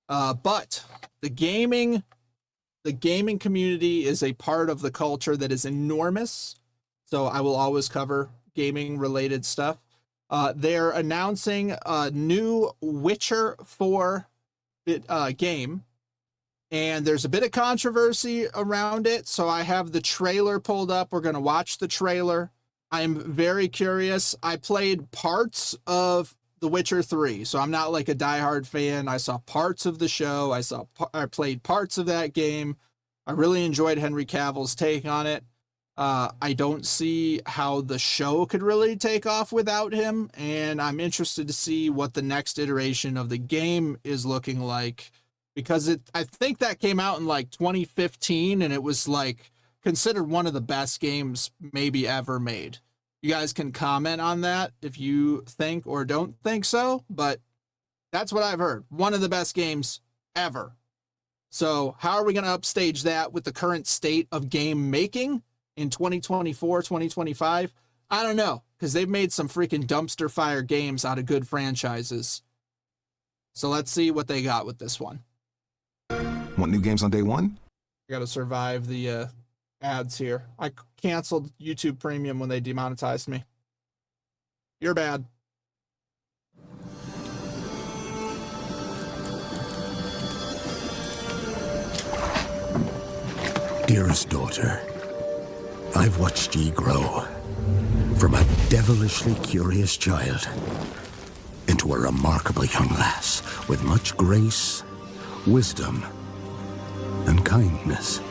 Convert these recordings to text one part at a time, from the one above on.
But the gaming community is a part of the culture that is enormous. So I will always cover gaming related stuff. They're announcing a new Witcher 4 game, and there's a bit of controversy around it. So I have the trailer pulled up. We're going to watch the trailer. I'm very curious. I played parts of The Witcher 3, so I'm not like a diehard fan. I saw parts of the show. I played parts of that game. I really enjoyed Henry Cavill's take on it. I don't see how the show could really take off without him, and I'm interested to see what the next iteration of the game is looking like, because I think that came out in like 2015, and it was like considered one of the best games maybe ever made. You guys can comment on that if you think or don't think so, but that's what I've heard. One of the best games ever. So how are we going to upstage that with the current state of game making in 2024, 2025? I don't know, because they've made some freaking dumpster fire games out of good franchises. So let's see what they got with this one. Want new games on day one? Got to survive the ads here. I canceled YouTube Premium when they demonetized me. You're bad. Dearest daughter, I've watched ye grow from a devilishly curious child into a remarkable young lass with much grace, wisdom, and kindness.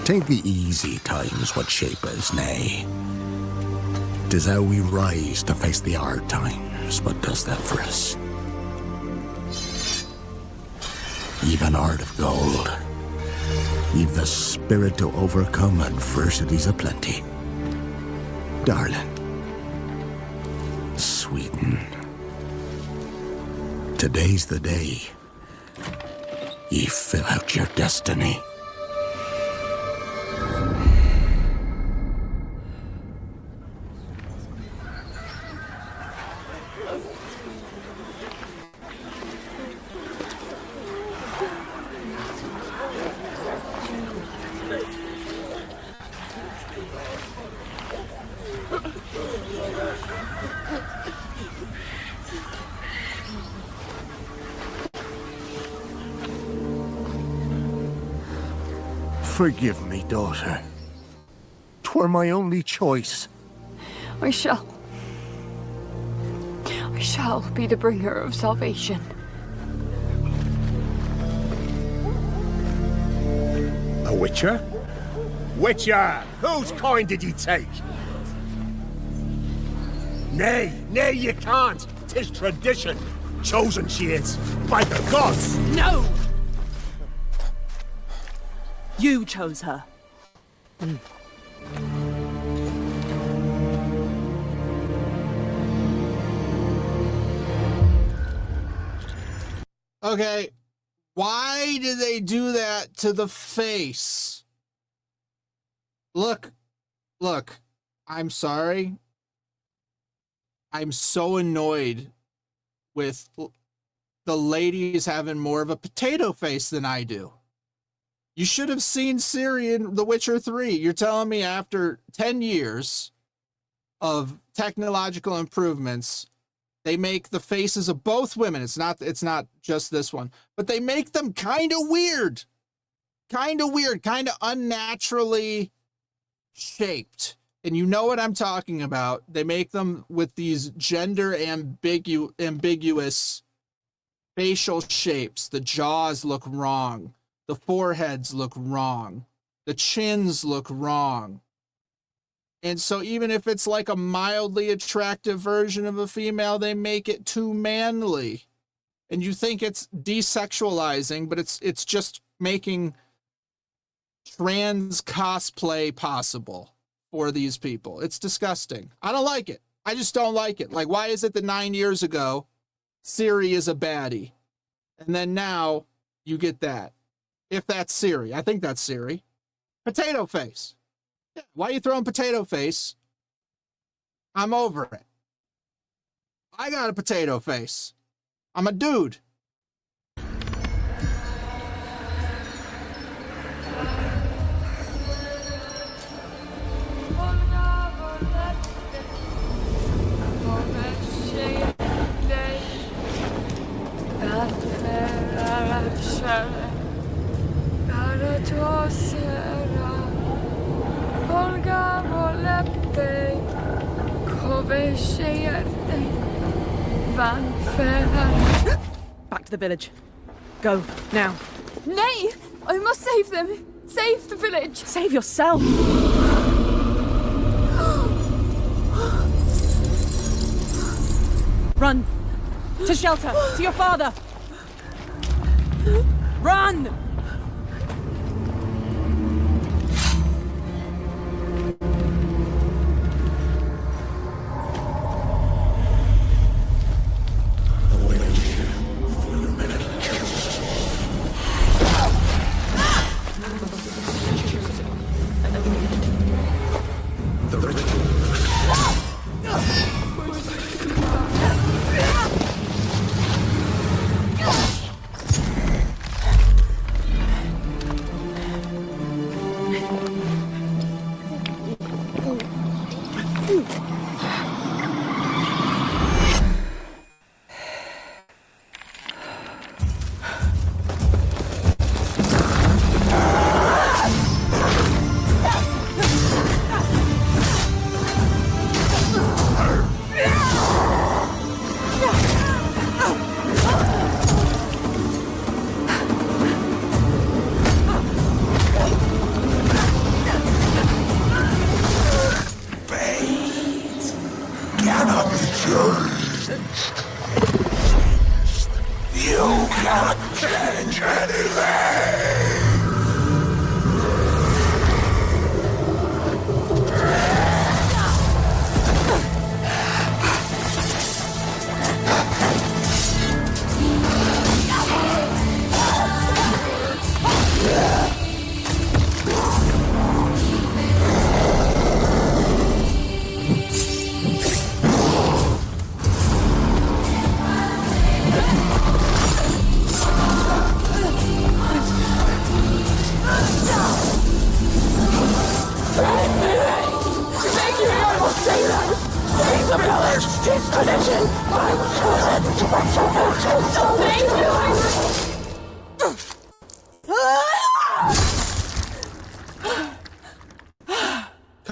Tain't the easy times what shape us, nay. 'Tis how we rise to face the hard times what does that for us. Ye've an heart of gold. Ye've the spirit to overcome adversities aplenty. Darling, sweeten. Today's the day ye fill out your destiny. Forgive me, daughter. 'Twere my only choice. I shall be the bringer of salvation. A witcher? Witcher! Whose coin did ye take? Nay, you can't. 'Tis tradition. Chosen she is, by the gods. No! You chose her. Okay, why did they do that to the face? Look, I'm sorry. I'm so annoyed with the ladies having more of a potato face than I do. You should have seen Ciri in The Witcher 3. You're telling me after 10 years of technological improvements, they make the faces of both women. It's not just this one, but they make them kind of weird, kind of unnaturally shaped. And you know what I'm talking about. They make them with these gender ambiguous facial shapes. The jaws look wrong. The foreheads look wrong. The chins look wrong. And so even if it's like a mildly attractive version of a female, they make it too manly. And you think it's desexualizing, but it's just making trans cosplay possible for these people. It's disgusting. I don't like it. I just don't like it. Like, why is it that 9 years ago, Ciri is a baddie? And then now you get that. If that's Ciri. I think that's Ciri. Potato face. Yeah, why are you throwing potato face? I'm over it. I got a potato face. I'm a dude. Back to the village. Go, now. Nay! I must save them! Save the village! Save yourself! Run! To shelter! To your father! Run!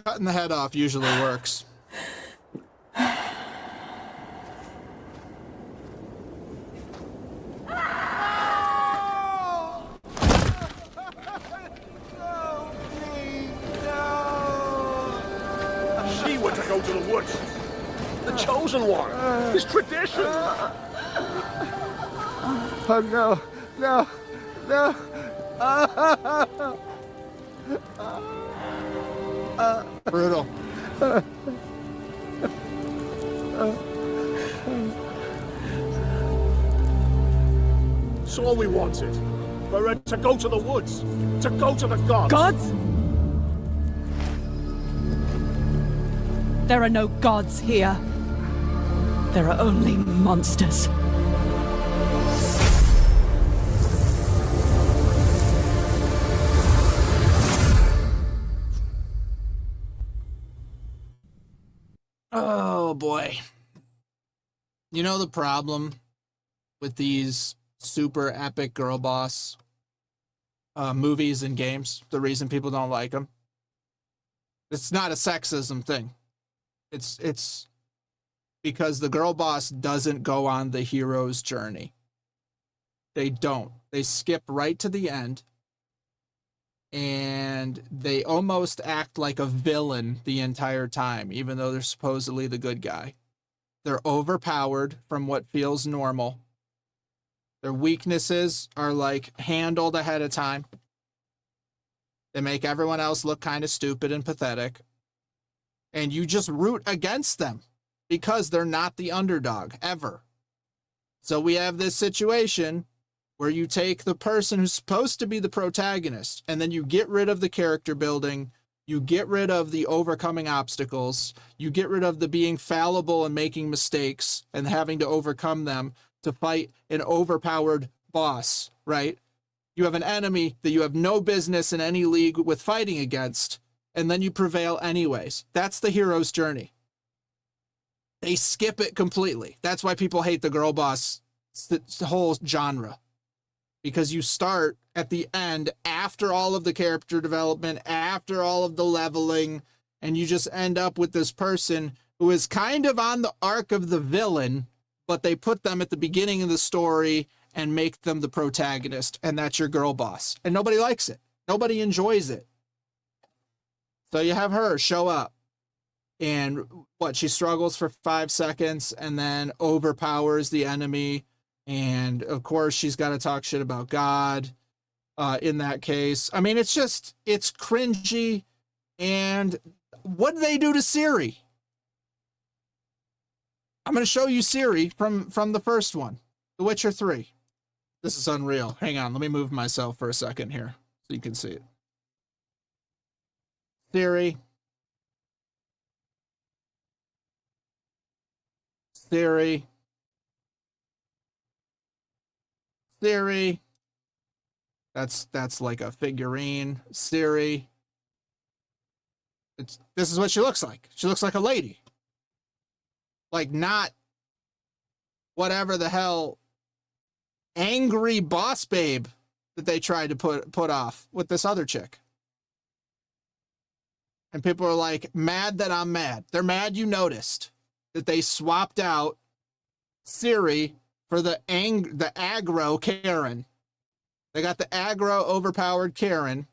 Cutting the head off usually works. She were to go to the woods. The chosen one. It's tradition. Oh no, no, no. Brutal. It's all we wanted. For her to go to the woods. To go to the gods. Gods? There are no gods here. There are only monsters. Oh boy. You know the problem with these super epic girl boss movies and games? The reason people don't like them? It's not a sexism thing. It's because the girl boss doesn't go on the hero's journey. They don't. They skip right to the end. And they almost act like a villain the entire time, even though they're supposedly the good guy. They're overpowered from what feels normal. Their weaknesses are like handled ahead of time. They make everyone else look kind of stupid and pathetic. And you just root against them because they're not the underdog ever. So we have this situation where you take the person who's supposed to be the protagonist and then you get rid of the character building, you get rid of the overcoming obstacles, you get rid of the being fallible and making mistakes and having to overcome them, to fight an overpowered boss, right? You have an enemy that you have no business in any league with fighting against, and then you prevail anyways. That's the hero's journey. They skip it completely. That's why people hate the girl boss, the whole genre. Because you start at the end after all of the character development, after all of the leveling, and you just end up with this person who is kind of on the arc of the villain, but they put them at the beginning of the story and make them the protagonist, and that's your girl boss. And nobody likes it. Nobody enjoys it. So you have her show up, and what, she struggles for 5 seconds and then overpowers the enemy. And of course, she's got to talk shit about God in that case. I mean, it's cringy. And what did they do to Ciri? I'm going to show you Ciri from the first one, The Witcher 3. This is unreal. Hang on, let me move myself for a second here so you can see it. Ciri. Ciri. Ciri. That's like a figurine. Ciri. This is what she looks like. She looks like a lady. Like, not whatever the hell angry boss babe that they tried to put off with this other chick. And people are like, mad that I'm mad. They're mad you noticed that they swapped out Ciri for the aggro Karen. They got the aggro overpowered Karen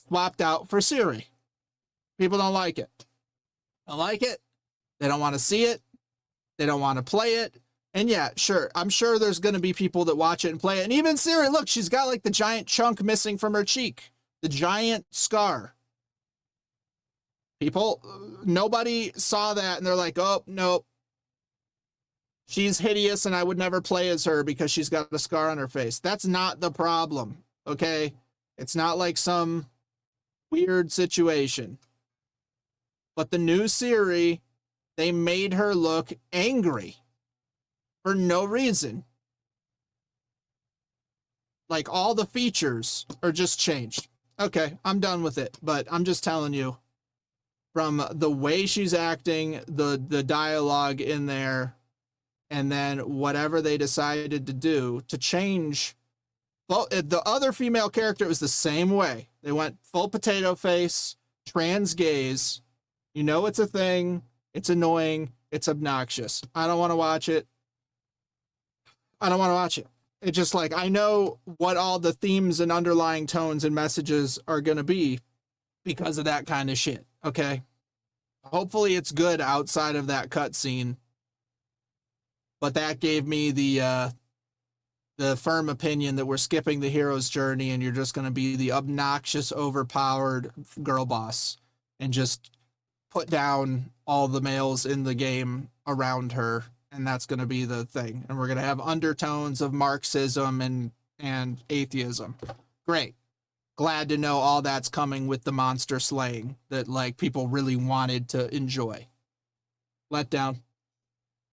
swapped out for Ciri. People don't like it. Don't like it. They don't want to see it. They don't want to play it. And yeah, sure, I'm sure there's going to be people that watch it and play it. And even Ciri, look, she's got like the giant chunk missing from her cheek. The giant scar. People, nobody saw that and they're like, oh, nope. She's hideous and I would never play as her because she's got a scar on her face. That's not the problem, okay? It's not like some weird situation. But the new Ciri, they made her look angry for no reason. Like, all the features are just changed. Okay, I'm done with it, but I'm just telling you, from the way she's acting, the dialogue in there, and then whatever they decided to do to change. Well, the other female character was the same way. They went full potato face, trans gaze. You know it's a thing. It's annoying. It's obnoxious. I don't want to watch it. I don't want to watch it. It's just like, I know what all the themes and underlying tones and messages are going to be because of that kind of shit. Okay. Hopefully it's good outside of that cutscene. But that gave me the firm opinion that we're skipping the hero's journey and you're just going to be the obnoxious, overpowered girl boss and just put down all the males in the game around her. And that's going to be the thing. And we're going to have undertones of Marxism and atheism. Great. Glad to know all that's coming with the monster slaying that like people really wanted to enjoy. Let down.